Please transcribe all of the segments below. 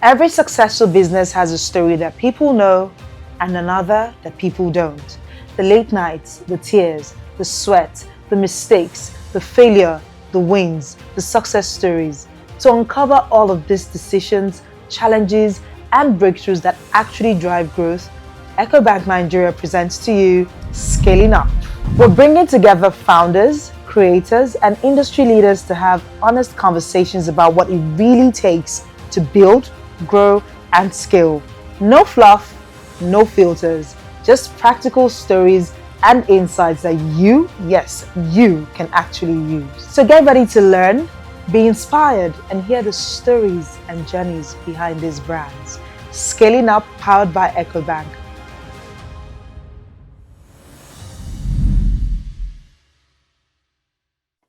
Every successful business has a story that people know and another that people don't. The late nights, the tears, the sweat, the mistakes, the failure, the wins, the success stories. To uncover all of these decisions, challenges, and breakthroughs that actually drive growth, Ecobank Nigeria presents to you Scaling Up. We're bringing together founders, creators, and industry leaders to have honest conversations about what it really takes to build, grow, and scale. No fluff, no filters, just practical stories and insights that you can actually use. So get ready to learn, be inspired, and hear the stories and journeys behind these brands. Scaling Up, powered by Ecobank.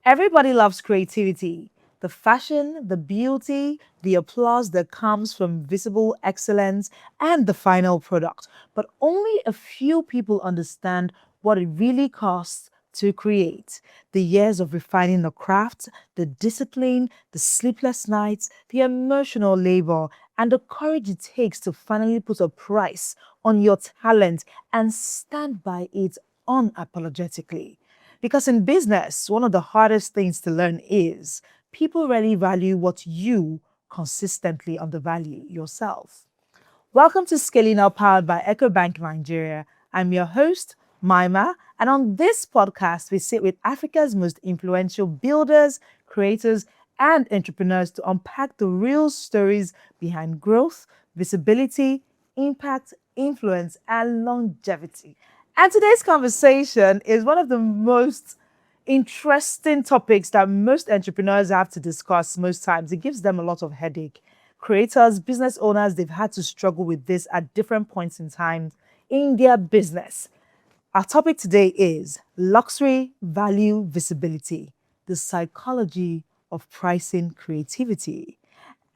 Everybody loves creativity. The fashion, the beauty, the applause that comes from visible excellence and the final product. But only a few people understand what it really costs to create. The years of refining the craft, the discipline, the sleepless nights, the emotional labor, and the courage it takes to finally put a price on your talent and stand by it unapologetically. Because in business, one of the hardest things to learn is people really value what you consistently undervalue yourself. Welcome to Scaling Up, powered by Ecobank Nigeria. I'm your host, Maima, and on this podcast, we sit with Africa's most influential builders, creators, and entrepreneurs to unpack the real stories behind growth, visibility, impact, influence, and longevity. And today's conversation is one of the most interesting topics that most entrepreneurs have to discuss most times. It gives them a lot of headache. Creators, business owners, they've had to struggle with this at different points in time in their business. Our topic today is luxury, value, visibility, the psychology of pricing creativity.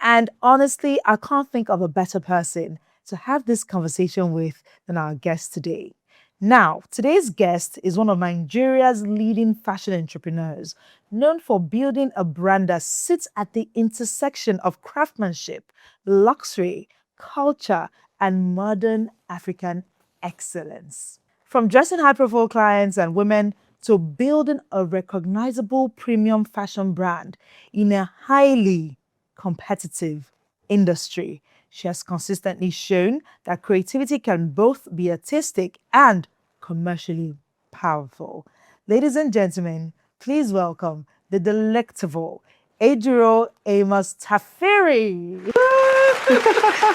And honestly, I can't think of a better person to have this conversation with than our guest today. Now, today's guest is one of Nigeria's leading fashion entrepreneurs, known for building a brand that sits at the intersection of craftsmanship, luxury, culture, and modern African excellence. From dressing high-profile clients and women to building a recognizable premium fashion brand in a highly competitive industry, she has consistently shown that creativity can both be artistic and commercially powerful. Ladies and gentlemen, please welcome the delectable Ejiro Amos Tafiri.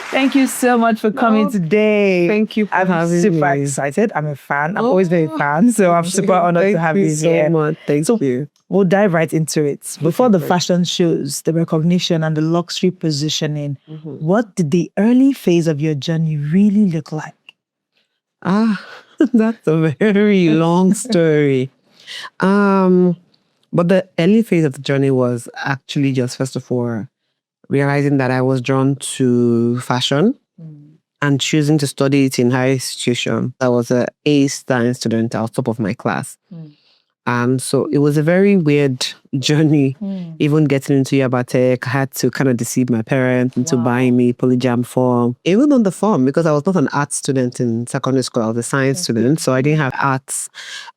Thank you so much for coming today. Thank you for having I'm me. super excited. I'm a fan. I've always been a fan, so I'm super honored to have you here. Thank you so much. Thank you. We'll dive right into it. Before the fashion shows, the recognition and the luxury positioning, what did the early phase of your journey really look like? That's a very long story. But the early phase of the journey was actually just, first of all, realizing that I was drawn to fashion and choosing to study it in higher institution. I was an A science student. I was top of my class. So it was a very weird journey, even getting into Yabatech. I had to kind of deceive my parents into buying me Polyjam form. Even on the form, because I was not an art student in secondary school, I was a science student, so I didn't have arts.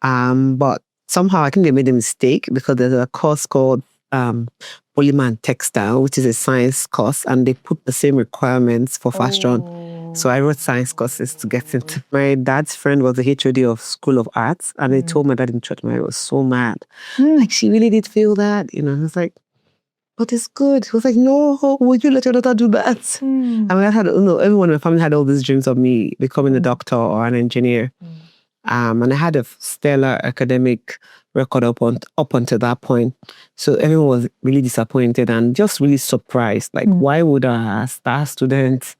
But somehow I think they made a mistake because there's a course called Polymer and Textile, which is a science course, and they put the same requirements for fashion. So I wrote science courses to get into. My dad's friend was the HOD of School of Arts, and he told my dad in church, I was so mad. Like, she really did feel that, He was like, but it's good. He was like, no, would you let your daughter do that? And I had, everyone in my family had all these dreams of me becoming a doctor or an engineer. And I had a stellar academic record up until that point. So everyone was really disappointed and just really surprised. Like, why would a star student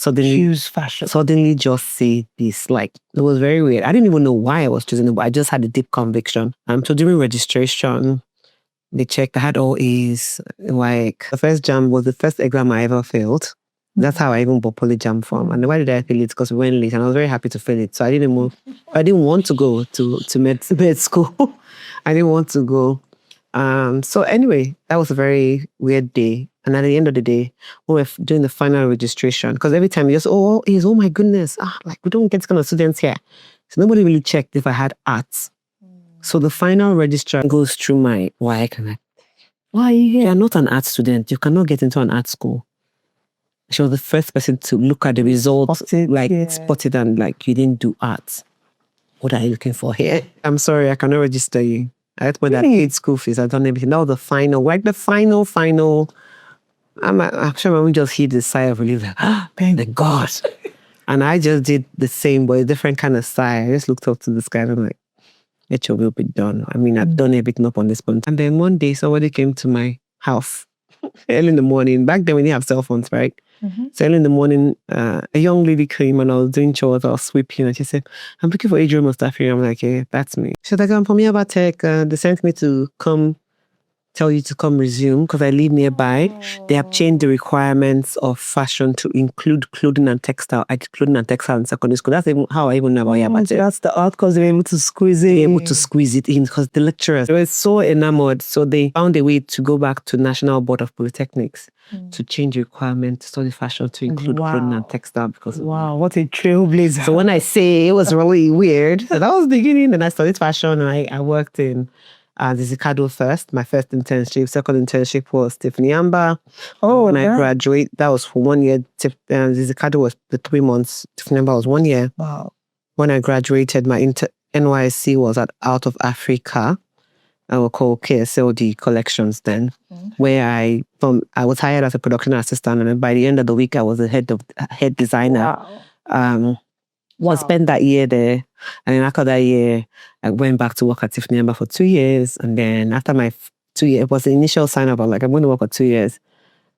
Choose fashion? Suddenly just say this? Like, it was very weird. I didn't even know why I was choosing it, but I just had a deep conviction. So during registration, they checked. I had all A's. Like, the first jam was the first exam I ever failed. That's how I even bought Polyjam form. And why did I fail it? Because we went late, and I was very happy to fail it. So I didn't want to go to med school. I didn't want to go. So anyway, that was a very weird day. And at the end of the day, when we're doing the final registration, because every time you just, oh my goodness, like we don't get kind of students here. So nobody really checked if I had arts. So the final registrar goes through my WAEC and like, why are you here? You're not an art student. You cannot get into an art school. She was the first person to look at the results, spotted and like, you didn't do arts. What are you looking for here? I'm sorry, I cannot register you. I had when I paid school fees, I've done everything. Now the final. I'm sure we just hit the sigh of relief, like, thank God. And I just did the same, but a different kind of sigh. I just looked up to the sky and I'm like, it will be done. I mean, I've done everything up on this point. And then one day, somebody came to my house early in the morning. Back then, we didn't have cell phones, right? So early in the morning, a young lady came and I was doing chores, I was sweeping, and she said, I'm looking for Ejiro Tafiri. I'm like, yeah, that's me. She said, I'm from Yaba Tech. They sent me to come tell you to come resume because I live nearby. They have changed the requirements of fashion to include clothing and textile. I did clothing and textile in secondary school. That's even how I even know about Yaba Tech. That's the art because they were able to squeeze it. They were able to squeeze it in because the lecturers were so enamored. So they found a way to go back to National Board of Polytechnics to change the requirement to study fashion to include clothing and textile. Because what a trailblazer. So when I say it was really weird, so that was the beginning. And I studied fashion and I worked in Zizikado first. My first internship. Second internship was Tiffany Amber. When I graduate, that was for 1 year. Zizikado was the 3 months. Tiffany Amber was 1 year. Wow. When I graduated, my NYSC was at Out of Africa. I will call KSLD Collections then, where I was hired as a production assistant, and then by the end of the week, I was a head designer. Spent that year there, and then after that year, I went back to work at Tiffany Amber for 2 years, and then after my 2 years, it was the initial sign up. I was like, I'm going to work for 2 years,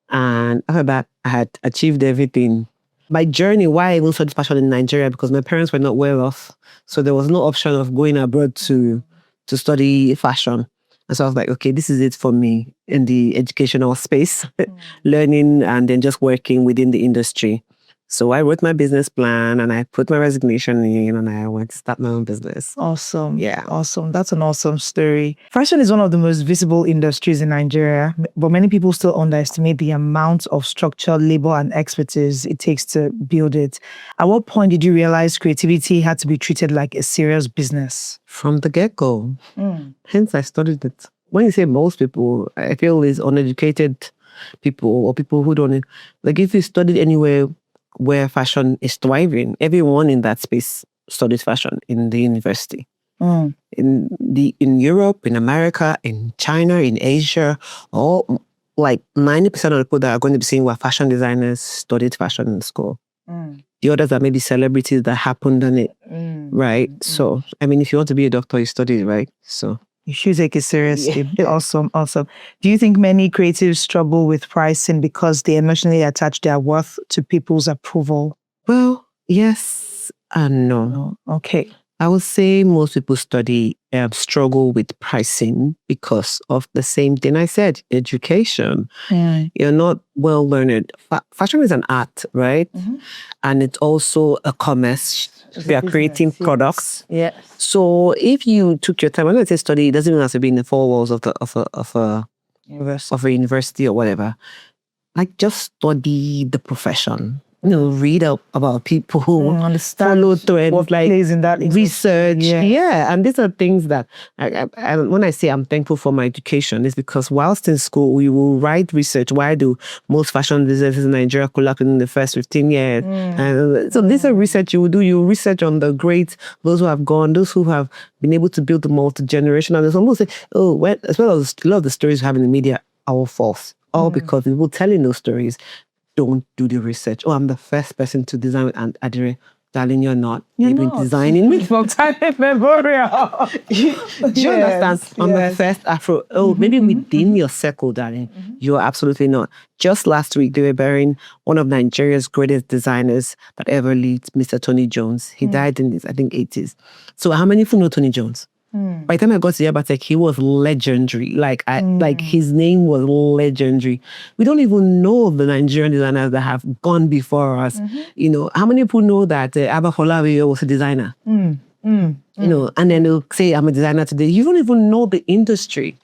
and after that, I had achieved everything. My journey, why I even studied fashion in Nigeria, because my parents were not well off, so there was no option of going abroad to study fashion. And so I was like, okay, this is it for me in the educational space, learning and then just working within the industry. So I wrote my business plan and I put my resignation in and I went to start my own business. Awesome. Yeah. Awesome. That's an awesome story. Fashion is one of the most visible industries in Nigeria, but many people still underestimate the amount of structure, labor, and expertise it takes to build it. At what point did you realize creativity had to be treated like a serious business? From the get-go. Hence, I studied it. When you say most people, I feel it's uneducated people or people who don't... Like if you studied anywhere where fashion is thriving, everyone in that space studied fashion in the university. In Europe, in America, in China, in Asia, all like 90% of the people that are going to be seeing were fashion designers studied fashion in school. The others are maybe celebrities that happened on it, right? So, I mean, if you want to be a doctor, you study it, right? So you should take it seriously. Yeah. Awesome. Do you think many creatives struggle with pricing because they emotionally attach their worth to people's approval? Well, yes and no. Okay. I would say most people struggle with pricing because of the same thing I said, education. You're not well learned. Fashion is an art, right? And it's also a commerce. We are creating products. Yes. So if you took your time, when I say study, it doesn't even have to be in the four walls of a university or whatever. Like just study the profession. Read up about people who understand follow trends, what plays in that research. Yeah, and these are things that when I say I'm thankful for my education, is because whilst in school we will write research. Why do most fashion designers in Nigeria collapse in the first 15 years? And so this is research you will do. You research on the greats, those who have gone, those who have been able to build the multi-generational. There's almost say, as well as a lot of the stories we have in the media are all false. All because people telling those stories don't do the research. I'm the first person to design with Ejiro. Darling, you're not. You've been designing with from time immemorial. Do you understand? I'm the first Afro. Maybe within your circle, darling. You're absolutely not. Just last week, they were burying one of Nigeria's greatest designers that ever lived, Mr. Tony Jones. He died in his, I think, 80s. So how many people know Tony Jones? By the time I got to Yaba Tech, he was legendary. Like his name was legendary. We don't even know the Nigerian designers that have gone before us. How many people know that Abba Folawiyo was a designer? And then they'll say, I'm a designer today. You don't even know the industry.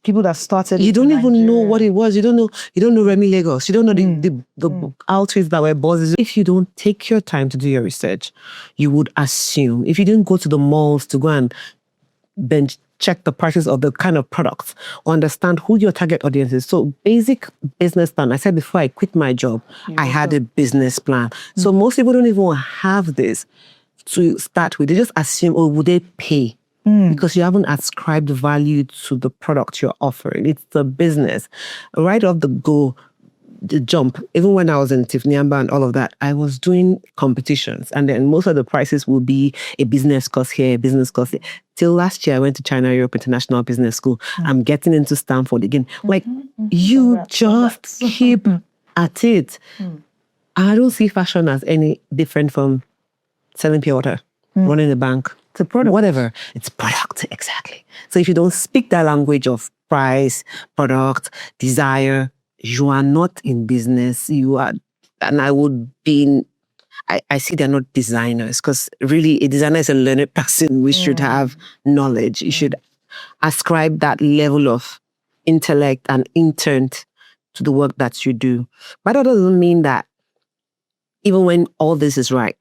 people that started. You don't in even know Nigeria. what it was. You don't know Remy Lagos. You don't know the outfits that were bosses. If you don't take your time to do your research, you would assume. If you didn't go to the malls to go and bench check the prices of the kind of products or understand who your target audience is. So basic business plan. I said before I quit my job, I had a business plan. So most people don't even have this to start with. They just assume, oh, would they pay? Because you haven't ascribed value to the product you're offering. It's the business. Right off the go, the jump, even when I was in Tiffany Amber and all of that, I was doing competitions. And then most of the prices would be a business course here, a business course here. Till last year, I went to China Europe International Business School. I'm getting into Stanford again. Like, you just keep at it. I don't see fashion as any different from selling pure water, running a bank. It's a product. Whatever. It's product, exactly. So if you don't speak that language of price, product, desire, you are not in business. You are, and I would be in, I see they're not designers, because really a designer is a learned person. We should have knowledge. You should ascribe that level of intellect and intent to the work that you do. But that doesn't mean that even when all this is right,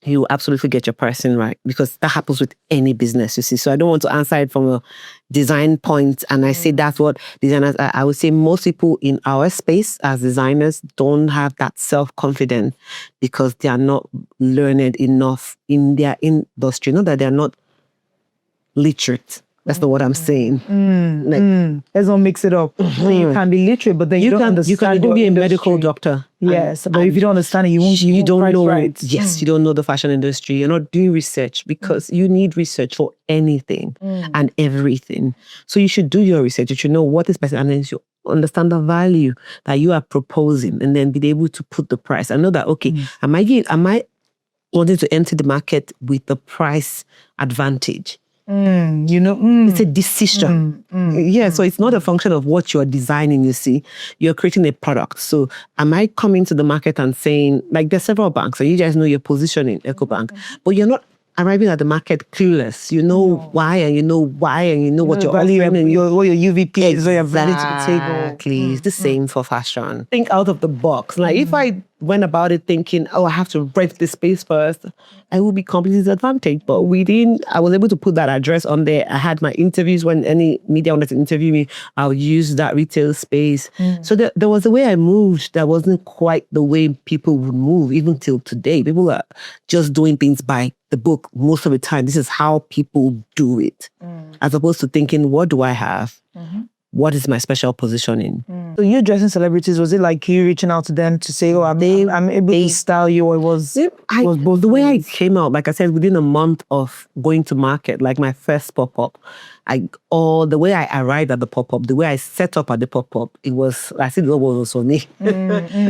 you absolutely get your pricing right, because that happens with any business, you see. So I don't want to answer it from a design point. And I say that's what designers, I would say most people in our space as designers don't have that self-confidence because they are not learned enough in their industry. Not that they're not literate. That's not what I'm saying. Let's not mix it up. You can be literate, but then you don't understand. You can even be a medical industry. doctor. Yes, but if you don't understand it, you don't price know. right. Yes, you don't know the fashion industry. You're not doing research, because you need research for anything and everything. So you should do your research. You should know what is best, and then you should understand the value that you are proposing, and then be able to put the price. I know that, okay, am I wanting to enter the market with the price advantage? It's a decision. So it's not a function of what you're designing, you see. You're creating a product. So am I coming to the market and saying, like, there's several banks, and you guys know your position in Ecobank, but you're not arriving at the market clueless. You know why, and you know what you're offering, and what your UVP is, what you're bringing to the table. Exactly. It's the same for fashion. Think out of the box. Like, if I went about it thinking, oh, I have to rent this space first, I would be completely disadvantaged. But I was able to put that address on there. I had my interviews. When any media wanted to interview me, I'll use that retail space. So there was a way I moved that wasn't quite the way people would move, even till today. People are just doing things by the book most of the time. This is how people do it. As opposed to thinking, what do I have? What is my special positioning? So you dressing celebrities, was it like you reaching out to them to say, oh, I'm able to style you, or it was both? The way I came out, like I said, within a month of going to market, like my first pop-up, the way I arrived at the pop-up, the way I set up at the pop-up, it was, I think it was also me.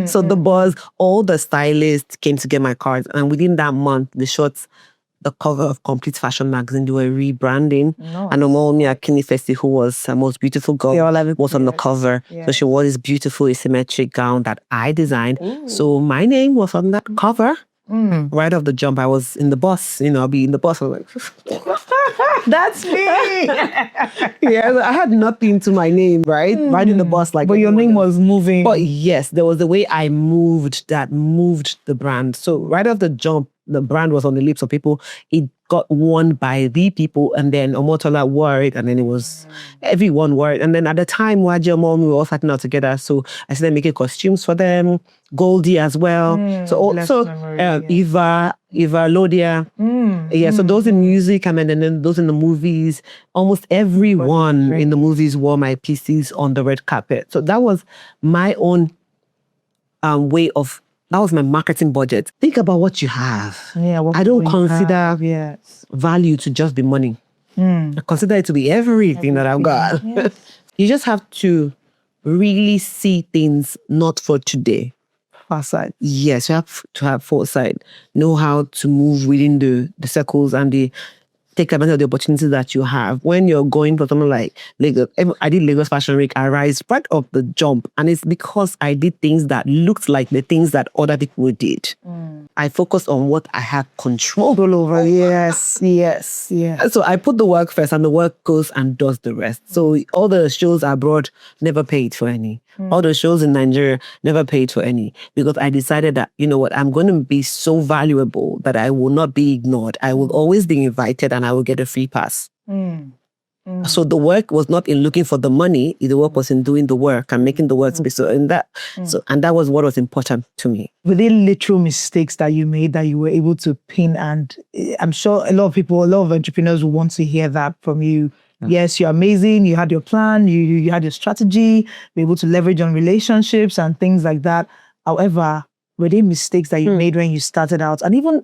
So the buzz, all the stylists came to get my cards, and within that month, the cover of Complete Fashion magazine, they were rebranding. And Omomi Akini Festi, who was the most beautiful girl, was on the cover. So she wore this beautiful asymmetric gown that I designed. So my name was on that cover. Right off the jump, I was in the bus. I'll be in the bus. I was like, that's me. I had nothing to my name, right? Right in the bus, like. But your name was moving. But yes, there was the way I moved that moved the brand. So right off the jump, the brand was on the lips of people. It got worn by the people, and then Omotola wore it, and then it was everyone wore it. And then at the time, Waji and Mom, we were all starting out together. So I started making costumes for them, Goldie as well. So also Eva Lodia. So those in music, and then those in the movies. Almost everyone in the movies wore my pieces on the red carpet. So that was my own way of. That was my marketing budget. Think about what you have. I don't consider value to just be money. I consider it to be everything that I've got. You just have to really see things not for today. Foresight. Yes, you have to have foresight. Know how to move within the circles and the take advantage of the opportunities that you have. When you're going for something like Lagos, I did Lagos Fashion Week, I rise right off the jump. And it's because I did things that looked like the things that other people did. I focused on what I had control over. Yes. So I put the work first, and the work goes and does the rest. So all the shows abroad never paid for any. All the shows in Nigeria never paid for any, because I decided that, you know what, I'm going to be so valuable that I will not be ignored. I will always be invited and I will get a free pass. So the work was not in looking for the money. The work was in doing the work and making the work space. And that was what was important to me. Were there literal mistakes that you made that you were able to pin? And I'm sure a lot of entrepreneurs will want to hear that from you. Yes, you're amazing. You had your plan. You had your strategy. You're able to leverage on relationships and things like that. However, were there mistakes that you made when you started out, and even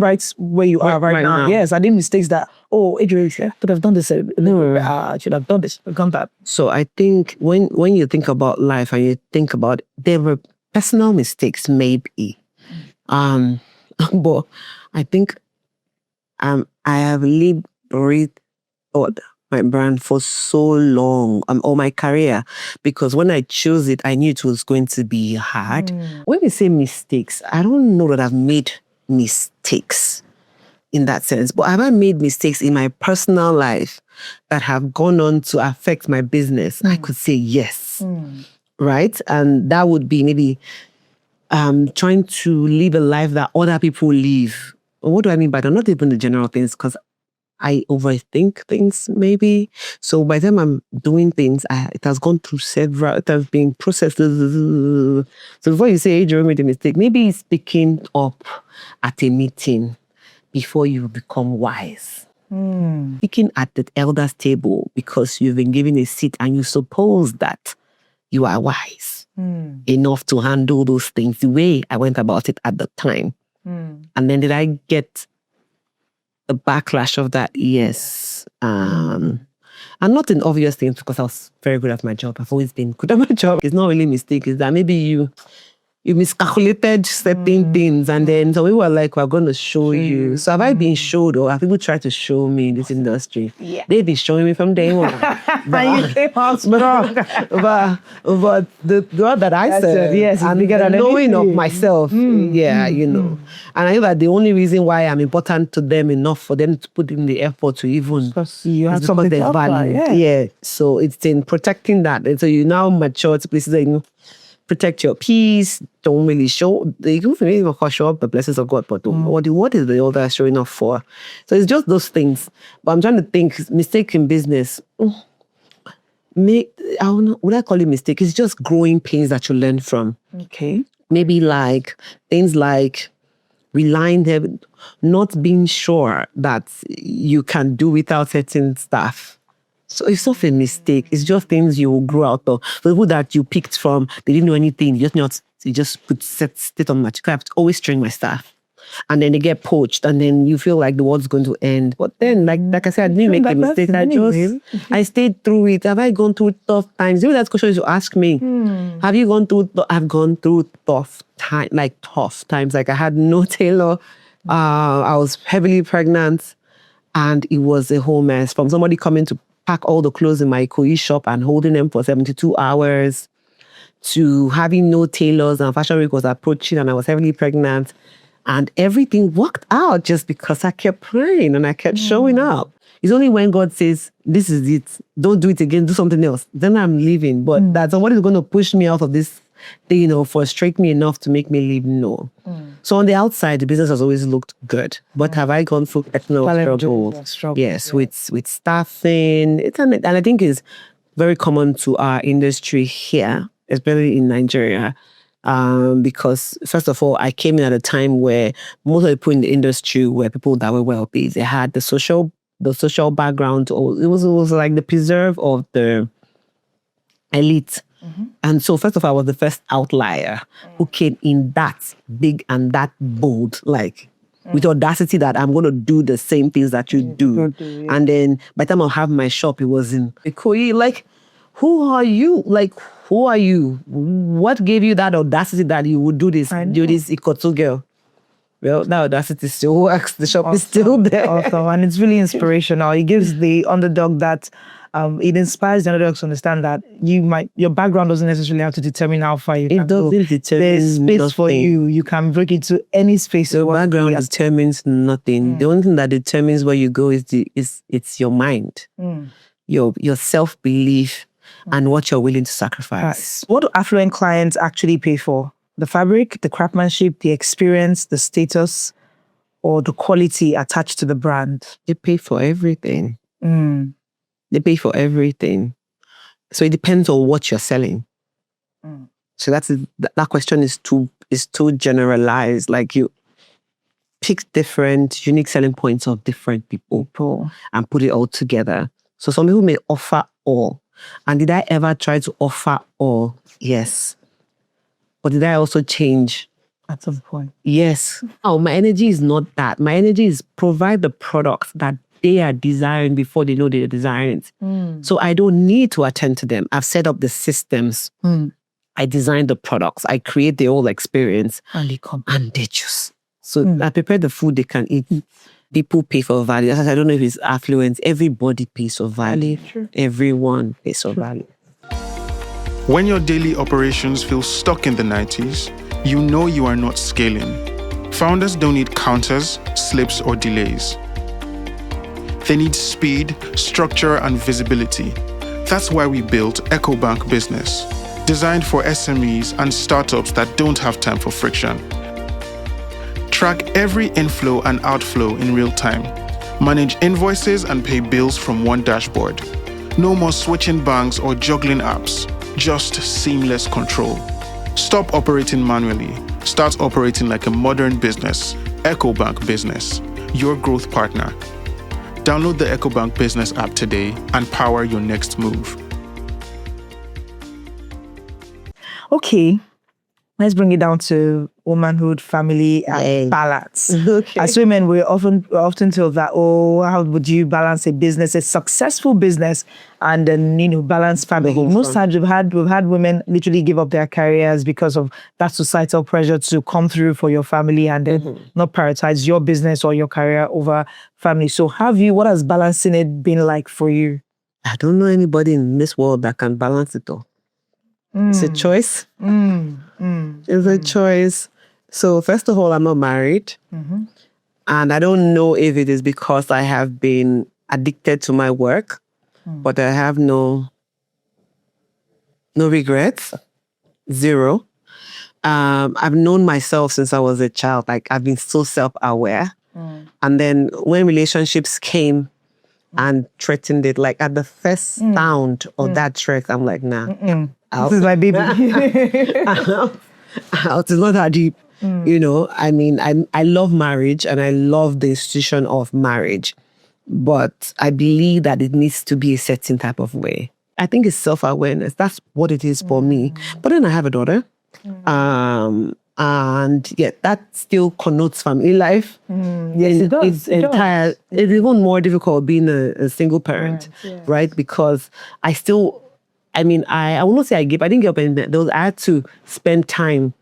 right where you are right now? Yes, are there mistakes that Ejiro, I could have done this a little bit. I should have done this, done that. So I think when you think about life and you think about, there were personal mistakes maybe, but I think I have lived, breathed, thought my brand for so long, or my career, because when I chose it, I knew it was going to be hard. When we say mistakes, I don't know that I've made mistakes in that sense, but have I made mistakes in my personal life that have gone on to affect my business? I could say yes, right? And that would be maybe trying to live a life that other people live. What do I mean by that? Not even the general things, because I overthink things maybe. So by the time I'm doing things, it has gone through it has been processed. So before you say Ejiro made a mistake, maybe it's picking up at a meeting before you become wise. Picking at the elders' table because you've been given a seat and you suppose that you are wise enough to handle those things the way I went about it at the time. And then did I get the backlash of that? Yes. And not in obvious things, because I was very good at my job. I've always been good at my job. It's not really a mistake. It's that maybe you miscalculated certain things, and then so we were like, we're going to show you. So have I been showed, or have people tried to show me in this industry? Yeah. They've been showing me from day one. And you came out strong. but the God that I serve, yes, and bigger than knowing of anything. myself, you know. And I know that the only reason why I'm important to them enough for them to put in the effort to even, Because you have is because something there's to offer, value. yeah. So it's in protecting that. And so you now mature to places that, you know, protect your peace. Don't really show. You can really show up the blessings of God, but what is the other showing off for? So it's just those things. But I'm trying to think. Mistake in business. Would I call it mistake? It's just growing pains that you learn from. Okay. Maybe like things like relying them, not being sure that you can do without certain stuff. So it's not a mistake. It's just things you will grow out of. The people that you picked from, they didn't know anything. You just put state on match. I have to always train my staff. And then they get poached, and then you feel like the world's going to end. But then, like I said, I didn't make a mistake. I stayed through it. Have I gone through tough times? You know, that question you ask me. Have you gone through? I've gone through tough times. Like I had no tailor. I was heavily pregnant, and it was a whole mess. From somebody coming to pack all the clothes in my Ikoyi shop and holding them for 72 hours, to having no tailors, and Fashion Week was approaching, and I was heavily pregnant. And everything worked out just because I kept praying and I kept showing up. It's only when God says, this is it, don't do it again, do something else, then I'm leaving. But that somebody is going to push me out of this thing, you know, frustrate me enough to make me leave? No. So on the outside, the business has always looked good. But have I gone through personal struggles? Yes, with staffing. And I think it's very common to our industry here, especially in Nigeria. Because first of all, I came in at a time where most of the people in the industry were people that were wealthy. They had the social background. Or it was like the preserve of the elite. And so first of all, I was the first outlier who came in that big and that bold, like with audacity that I'm going to do the same things that you do. And then by the time I have my shop, it was in Ikoyi. Like, who are you? Like, who are you? What gave you that audacity that you would do this Ikotu girl? Well, that audacity still works. The shop is still there. Awesome. And it's really inspirational. It gives the underdog that, it inspires the underdogs to understand that your background doesn't necessarily have to determine how far you can go. It doesn't determine There's space nothing. for you. You can break into any space. Your background determines nothing. The only thing that determines where you go is it's your mind, your self-belief, and what you're willing to sacrifice. What do affluent clients actually pay for? The fabric, the craftsmanship, the experience, the status, or the quality attached to the brand? They pay for everything. They pay for everything. So it depends on what you're selling. So that question is too generalized. Like, you pick different unique selling points of different people and put it all together. So some people may offer all. And did I ever try to offer all? Yes. But did I also change? At some point. Yes. Oh, my energy is not that. My energy is provide the products that they are desiring before they know they're desiring it. So I don't need to attend to them. I've set up the systems. I design the products. I create the whole experience. And they come. And they choose. So I prepare the food they can eat. People pay for value. I don't know if it's affluent. Everybody pays for value. True. Everyone pays for value. When your daily operations feel stuck in the 90s, you know you are not scaling. Founders don't need counters, slips, or delays. They need speed, structure, and visibility. That's why we built Ecobank Business, designed for SMEs and startups that don't have time for friction. Track every inflow and outflow in real time. Manage invoices and pay bills from one dashboard. No more switching banks or juggling apps, just seamless control. Stop operating manually. Start operating like a modern business. Ecobank Business, your growth partner. Download the Ecobank Business app today and power your next move. Okay, let's bring it down to womanhood, family, and balance. Okay. As women, we're often told that, how would you balance a successful business, and then balance family? Most times we've had women literally give up their careers because of that societal pressure to come through for your family and then not prioritize your business or your career over family. So what has balancing it been like for you? I don't know anybody in this world that can balance it all. It's a choice. It's a choice. So first of all, I'm not married. And I don't know if it is because I have been addicted to my work, but I have no regrets. Zero. I've known myself since I was a child. Like, I've been so self-aware. And then when relationships came and threatened it, like at the first sound of that threat, I'm like, nah. Out. This is my baby. Out. It's not that deep. I mean, I love marriage and I love the institution of marriage, but I believe that it needs to be a certain type of way. I think it's self-awareness. That's what it is for me. But then I have a daughter. And yeah, that still connotes family life. Yes, it does. It's even more difficult being a single parent, right? Because I will not say I didn't give up anything. I had to spend time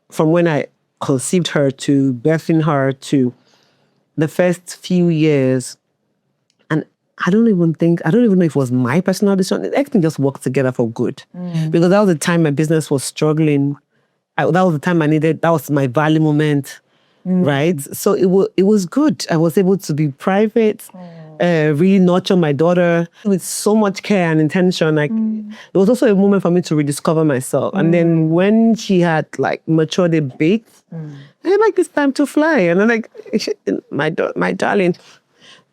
from when I conceived her to birthing her to the first few years. And I don't even know if it was my personal decision. Everything just worked together for good. Because that was the time my business was struggling. That was the time that was my value moment, right? So it was good. I was able to be private, really nurture my daughter with so much care and intention. Like, there was also a moment for me to rediscover myself. And then when she had matured a bit, I like, it's time to fly. And I'm like, my darling,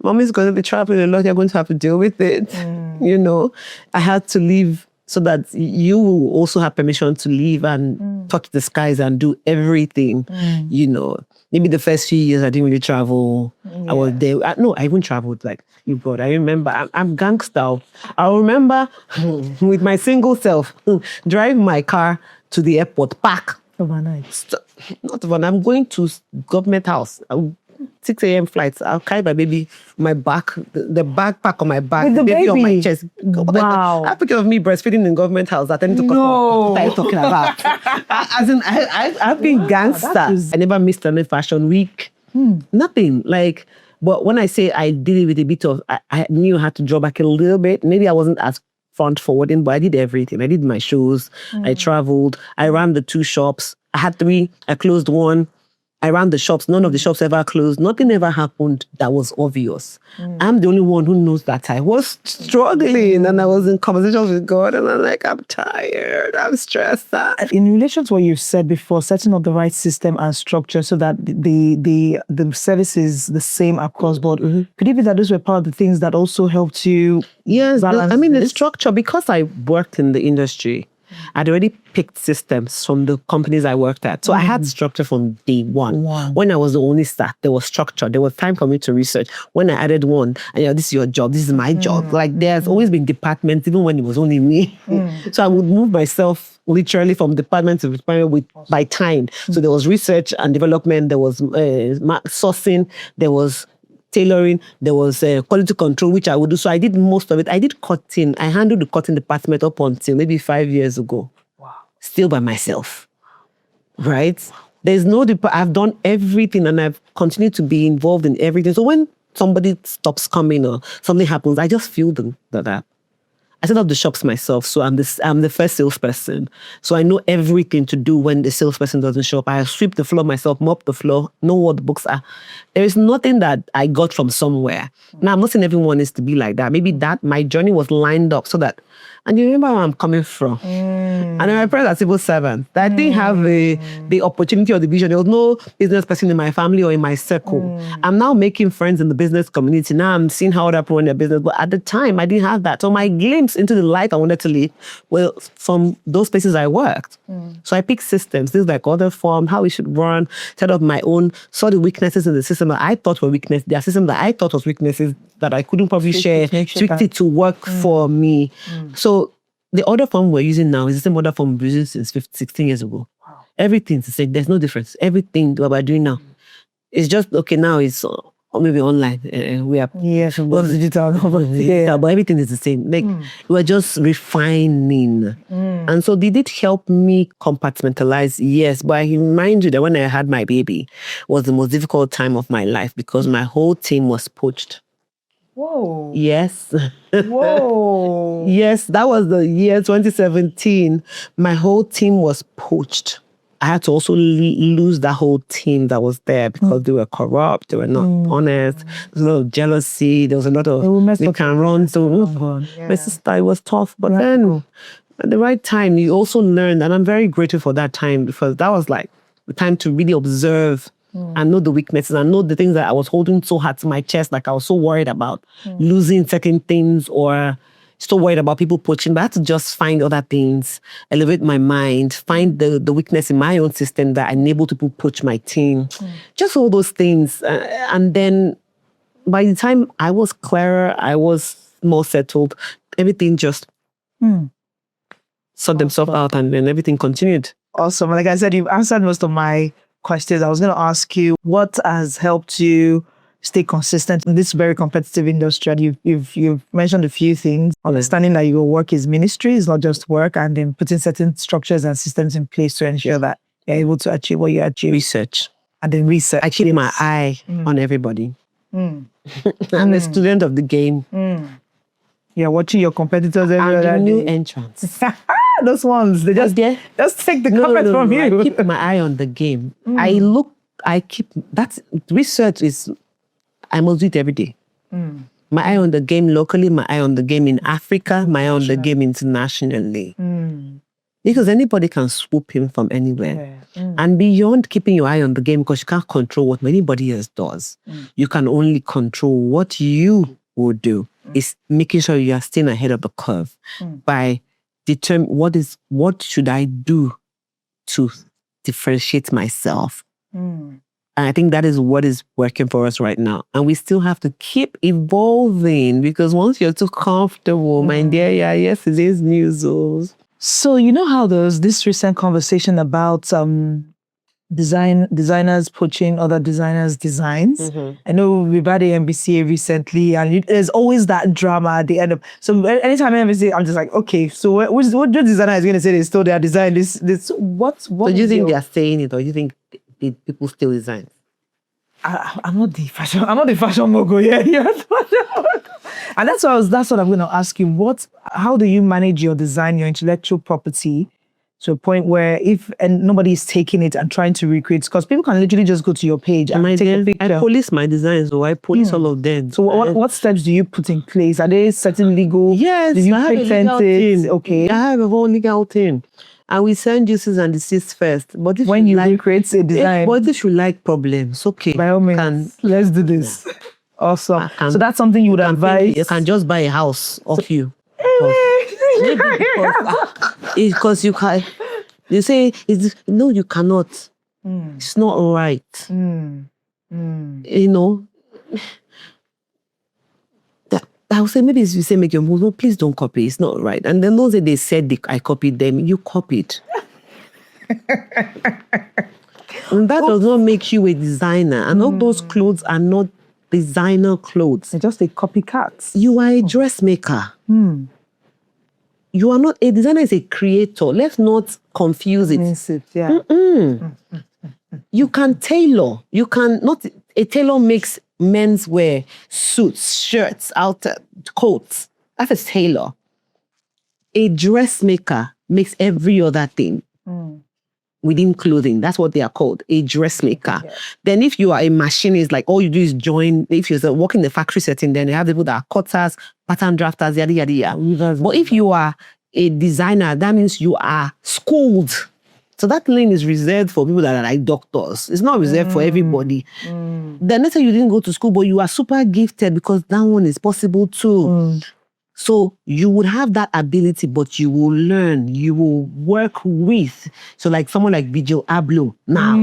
mommy's going to be traveling a lot. You're going to have to deal with it. I had to leave so that you will also have permission to leave and touch the skies and do everything. Maybe the first few years I didn't really travel. I was there. I even traveled God. I remember, I'm gangster. I remember with my single self, driving my car to the airport, park. Overnight. Not overnight. I'm going to government house. I'll 6 a.m. flights. I'll carry my baby, my back, the backpack on my back, With the baby on my baby? chest. Wow. I have picture of me breastfeeding in government house attending to No. What are you talking about? As in, I've been gangster. I never missed any fashion week. Nothing. Like, but when I say I did it with a bit of, I knew I had to draw back a little bit. Maybe I wasn't as front forwarding, but I did everything. I did my shows. I traveled. I ran the 2 shops. I had 3. I closed 1. I ran the shops. None of the shops ever closed. Nothing ever happened that was obvious. I'm the only one who knows that I was struggling and I was in conversations with God and I'm like, I'm tired. I'm stressed out. In relation to what you've said before, setting up the right system and structure so that the service is the same across board. Could it be that those were part of the things that also helped you? Yes, balance the this? structure, because I worked in the industry, I'd already picked systems from the companies I worked at. So I had structure from day one. Wow. When I was the only staff, there was structure. There was time for me to research. When I added one, and this is your job, this is my job. Like there's always been departments, even when it was only me. So I would move myself literally from department to department by time. So there was research and development, there was sourcing, there was tailoring, there was quality control, which I would do. So I did most of it. I did cutting. I handled the cutting department up until maybe 5 years ago. Wow. Still by myself, right? There's no, I've done everything and I've continued to be involved in everything. So when somebody stops coming or something happens, I just feel that I set up the shops myself, so I'm the first salesperson. So I know everything to do when the salesperson doesn't show up. I sweep the floor myself, mop the floor, know what the books are. There is nothing that I got from somewhere. Now, I'm not saying everyone is to be like that. Maybe that my journey was lined up so that, and you remember where I'm coming from. And my parents are civil servants. I didn't have the opportunity or the vision. There was no business person in my family or in my circle. I'm now making friends in the business community. Now I'm seeing how other people run their business. But at the time, I didn't have that. So my glimpse into the life I wanted to live, well, from those places I worked. So I picked systems, things like order form, how we should run, set up my own, saw the weaknesses in the system that I thought were weaknesses. There are systems that I thought was weaknesses that I couldn't probably share, tweaked it to work for me. So the order form we're using now is the same order form we've been using since 16 years ago. Wow. Everything's the same. There's no difference. Everything what we're doing now, it's just, okay, now it's maybe online. We are digital. But everything is the same. Like we're just refining. And so did it help me compartmentalize? Yes, but I remind you that when I had my baby was the most difficult time of my life because my whole team was poached. Whoa. Yes. Whoa. Yes, that was the year 2017. My whole team was poached. I had to also lose that whole team that was there because they were corrupt, they were not honest. There was a lot of jealousy, there was a lot of they can run. So my sister, it was tough. But then at the right time, you also learned, and I'm very grateful for that time because that was like the time to really observe and know the weaknesses and know the things that I was holding so hard to my chest, like I was so worried about losing certain things or so worried about people poaching, but I had to just find other things, elevate my mind, find the weakness in my own system that enabled people poach my team. Just all those things. And then by the time I was clearer, I was more settled, everything just sort themselves out and then everything continued. Awesome. Like I said, you've answered most of my questions. I was going to ask you, what has helped you stay consistent in this very competitive industry? And you've mentioned a few things. Understanding that your work is ministry, it's not just work, and then putting certain structures and systems in place to ensure that you're able to achieve what you achieve. Research. And then research. I keep my eye on everybody. I'm a student of the game. You're watching your competitors every I'm other the new day. entrants. Those ones, they just take the carpet from you. I keep my eye on the game. That's research is, I must do it every day. My eye on the game locally, my eye on the game in Africa, my eye on the game internationally. Because anybody can swoop in from anywhere. And beyond keeping your eye on the game, because you can't control what anybody else does, you can only control what you will do. Is making sure you are staying ahead of the curve by determining what should I do to differentiate myself. And I think that is what is working for us right now. And we still have to keep evolving because once you're too comfortable, my dear, yesterday's news. So you know how there's this recent conversation about designers poaching other designers' designs. I know we've had a MBCA recently, and there's always that drama at the end of. So anytime MBCA, I'm just like, okay, so what designer is going to say they stole their design? This what? So do you think they are saying it, or do you think people steal designs? I'm not the fashion mogul. Yeah, and that's what I'm going to ask you. How do you manage your design, your intellectual property, to a point where nobody is taking it and trying to recreate? Because people can literally just go to your page and take a picture. I police my designs, so I police all of them. So what steps do you put in place? Are they certain legal? Yes, do you I have a legal thing. Okay, I have a whole legal thing. And we send you cease and desist first. But when you recreate a design, but if you like problems, okay. By all means, let's do this. Yeah. Awesome. So that's something you would advise. You can just buy a house off you. Because you can. They say, no, you cannot. It's not right. You know. I would say, maybe if you say make your move, no, please don't copy. It's not right. And then those that they said I copied them, you copied. And that does not make you a designer. And all those clothes are not designer clothes. They're just a copycat. You are a dressmaker. You are not a designer, is a creator. Let's not confuse it. Yeah. You can tailor. You can not. A tailor makes men's wear, suits, shirts, outer coats. That's a tailor. A dressmaker makes every other thing within clothing. That's what they are called, a dressmaker. Yeah. Then if you are a machinist, like all you do is join, if you're working in the factory setting, then you have people that are cutters, pattern drafters, yada, yada, yada. But if you are a designer, that means you are schooled. So that lane is reserved for people that are like doctors. It's not reserved for everybody. Then let's say you didn't go to school, but you are super gifted, because that one is possible too. So you would have that ability, but you will learn, you will work with. So like someone like Vigil Abloh now.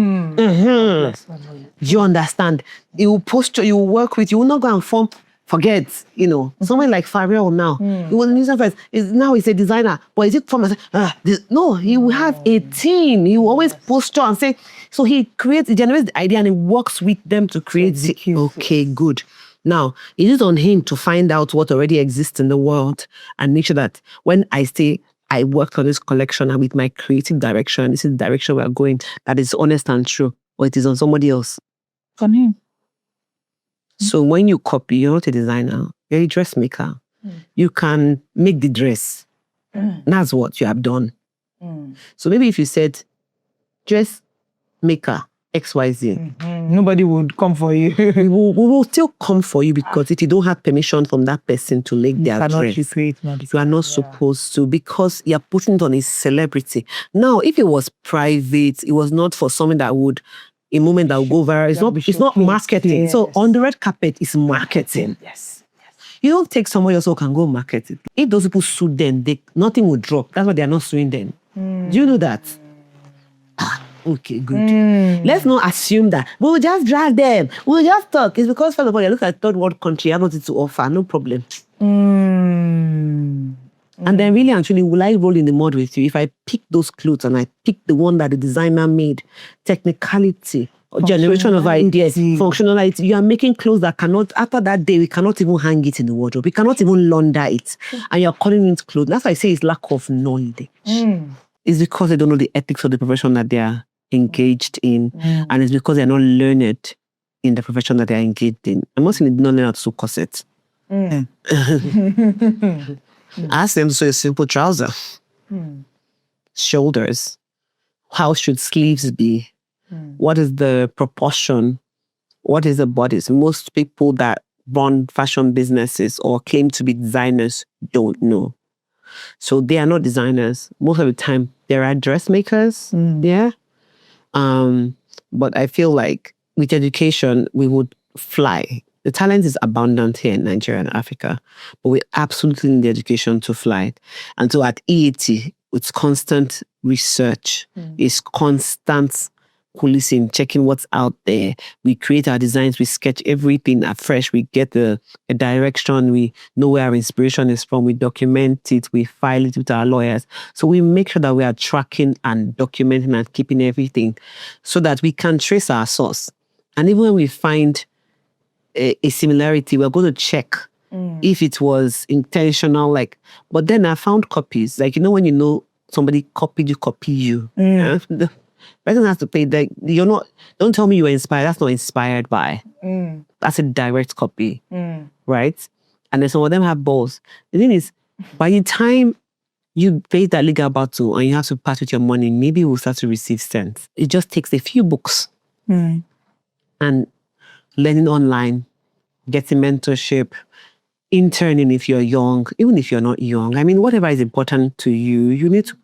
You understand? You will posture, you will work with, you will not go and form. Forget, someone like Pharrell now. He was a musician first. Now he's a designer. But is it from no, he will have a team. He will always posture and say, so he generates the idea and he works with them to create it. Okay, good. Now, it is on him to find out what already exists in the world and make sure that when I say I worked on this collection and with my creative direction, this is the direction we are going, that is honest and true, or it is on somebody else. On him. So when you copy, you're not a designer, you're a dressmaker. You can make the dress. That's what you have done. So maybe if you said, dressmaker, XYZ. Nobody would come for you. we will still come for you, because if you don't have permission from that person to make their dress, you are not supposed to, because you're putting it on a celebrity. Now, if it was private, it was not for someone that would, a moment that will go viral. It's not marketing. Yes. So on the red carpet, it's marketing. Yes. You don't take somebody else who can go market it. If those people sue them, nothing will drop. That's why they are not suing them. Do you know that? Okay, good. Let's not assume that we'll just drag them. We'll just talk. It's because, first of all, you look at third world country, you have nothing to offer. No problem. And then really and truly, will I roll in the mud with you if I pick those clothes and I pick the one that the designer made? Technicality, or generation of ideas, functionality. You are making clothes that cannot, after that day, we cannot even hang it in the wardrobe. We cannot even launder it. And you're calling it clothes. That's why I say it's lack of knowledge. It's because they don't know the ethics of the profession that they are engaged in. And it's because they're not learned in the profession that they're engaged in. I'm not saying they don't learn how to sew corsets. Ask them to sew a simple trouser. Shoulders. How should sleeves be? What is the proportion? What is the bodice? Most people that run fashion businesses or claim to be designers don't know. So they are not designers. Most of the time, they are dressmakers. Yeah. But I feel like with education, we would fly. The talent is abundant here in Nigeria and Africa, but we absolutely need the education to fly. And so at EAT, it's constant research, it's constant policing, checking what's out there. We create our designs, we sketch everything afresh, we get a direction, we know where our inspiration is from, we document it, we file it with our lawyers. So we make sure that we are tracking and documenting and keeping everything so that we can trace our source. And even when we find a similarity, we're going to check if it was intentional, but then I found copies. When you know somebody copied you, copy you. Yeah? The person has to pay. Don't tell me you were inspired. That's not inspired by. That's a direct copy, right? And then some of them have balls. The thing is, by the time you face that legal battle and you have to part with your money, maybe we'll start to receive cents. It just takes a few books and learning online, getting mentorship, interning if you're young, even if you're not young. I mean, whatever is important to you, you need to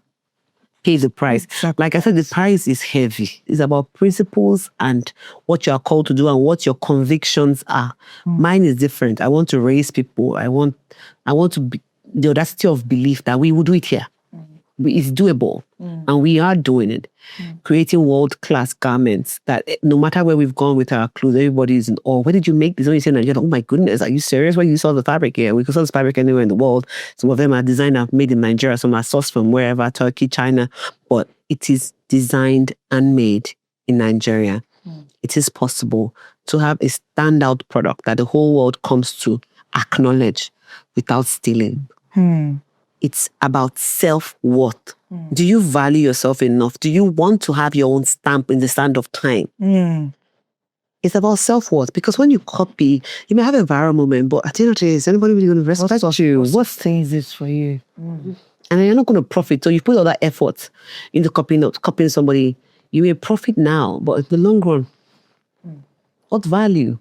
pay the price. Exactly. Like I said, the price is heavy. It's about principles and what you are called to do and what your convictions are. Mine is different. I want to raise people. I want to be the audacity of belief that we will do it here. It's doable. And we are doing it. Creating world-class garments that no matter where we've gone with our clothes, everybody is in awe. Where did you make this? When you say Nigeria, oh my goodness, are you serious? Where you saw the fabric here? We could sell this fabric anywhere in the world. Some of them are designed and made in Nigeria. Some are sourced from wherever, Turkey, China. But it is designed and made in Nigeria. It is possible to have a standout product that the whole world comes to acknowledge without stealing. It's about self-worth. Do you value yourself enough? Do you want to have your own stamp in the sand of time? It's about self-worth. Because when you copy, you may have a viral moment, but at the end of the day, is anybody really going to respect you? What says this for you? And you're not going to profit. So you put all that effort into copying somebody. You may profit now, but in the long run, what value?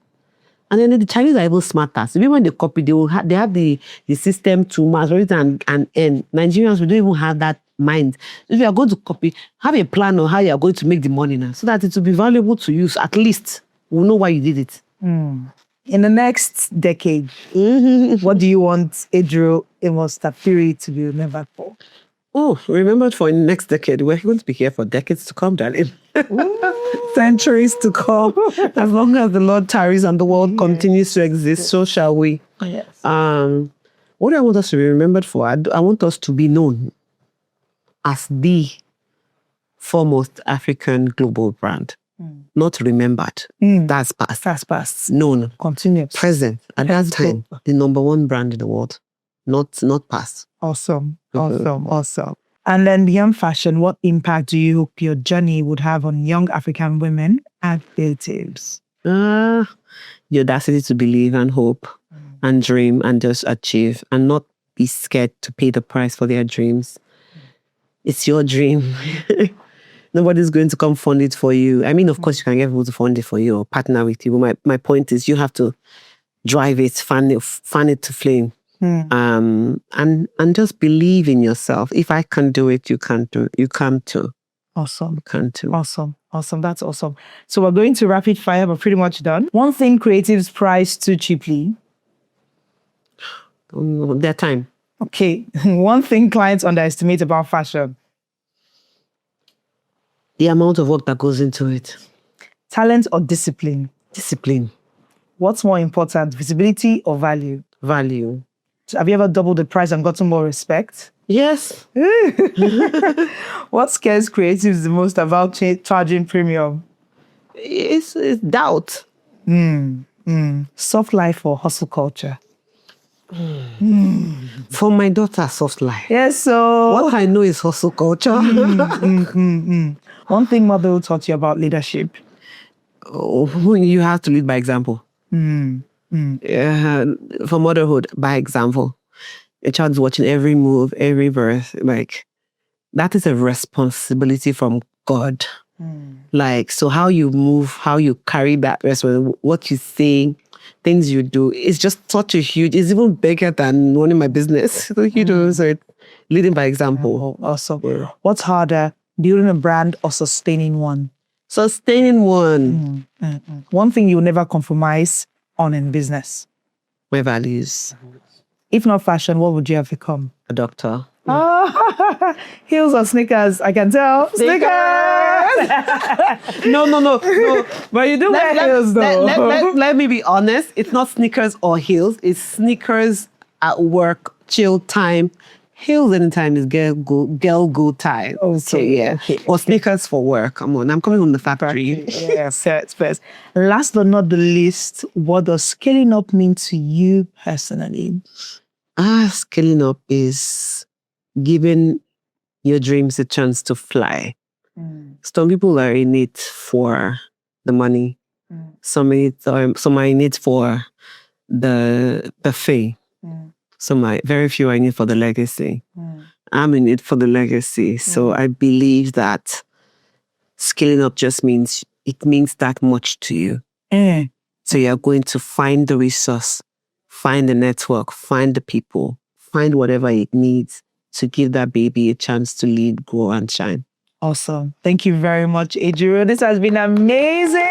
And then the Chinese are even smarter. So even when they copy, they have the system to maturity and end. Nigerians, we don't even have that mind. If you are going to copy, have a plan on how you are going to make the money now, so that it will be valuable to you. So at least we'll know why you did it. In the next decade, what do you want Ejiro, Amos, Tafiri to be remembered for? Oh, remembered for in the next decade. We're going to be here for decades to come, darling. Centuries to come. As long as the Lord tarries and the world continues to exist, so shall we. Yes. What do I want us to be remembered for? I want us to be known as the foremost African global brand. Not remembered. That's past. That's past. Known. Continuous. Present. At that time, the number one brand in the world. Not past. Awesome. Awesome. And then beyond fashion, what impact do you hope your journey would have on young African women and creatives? The audacity to believe and hope and dream and just achieve and not be scared to pay the price for their dreams. It's your dream. Nobody's going to come fund it for you. I mean, of course, you can get people to fund it for you or partner with you. But my point is you have to drive it, fan it to flame. And just believe in yourself. If I can do it, you can do it. You can too. Awesome. You can too. Awesome. That's awesome. So we're going to rapid fire. We're pretty much done. One thing creatives price too cheaply. Their time. Okay. One thing clients underestimate about fashion. The amount of work that goes into it. Talent or discipline? Discipline. What's more important, visibility or value? Value. Have you ever doubled the price and gotten more respect? Yes. What scares creatives the most about charging premium? It's doubt. Soft life or hustle culture? For my daughter, soft life. Yes, so... What I know is hustle culture. One thing Motherhood taught you about leadership? Oh, you have to lead by example. For motherhood, by example. A child is watching every move, every birth. Like, that is a responsibility from God. Like, so how you move, how you carry that responsibility, what you say, things you do, it's just such a huge, it's even bigger than running my business. So, so leading by example. Awesome. What's harder, building a brand or sustaining one? Sustaining one. One thing you'll never compromise on in business? My values. If not fashion, what would you have become? A doctor. Heels or sneakers? I can tell. Sneakers! No. But you do Wear heels, though. let me be honest. It's not sneakers or heels. It's sneakers at work, chill time. Heels anytime is girl go time. Okay, So yeah. okay. Or sneakers for work. Come on, I'm coming from the factory. Yes, first. Last but not the least, what does scaling up mean to you personally? Scaling up is giving your dreams a chance to fly. Some people are in it for the money. Some are in it for the buffet. Very few are in it for the legacy. I'm in it for the legacy. So I believe that scaling up just means that much to you. So you're going to find the resource, find the network, find the people, find whatever it needs to give that baby a chance to lead, grow, and shine. Awesome. Thank you very much, Ejiro. This has been amazing.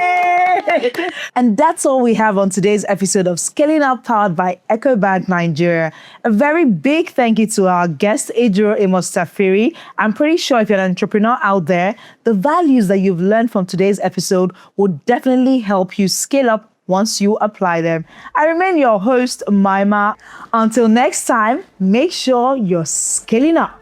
And that's all we have on today's episode of Scaling Up, powered by Ecobank Nigeria. A very big thank you to our guest, Ejiro Amos Tafiri. I'm pretty sure if you're an entrepreneur out there, the values that you've learned from today's episode will definitely help you scale up once you apply them. I remain your host, Maima. Until next time, make sure you're scaling up.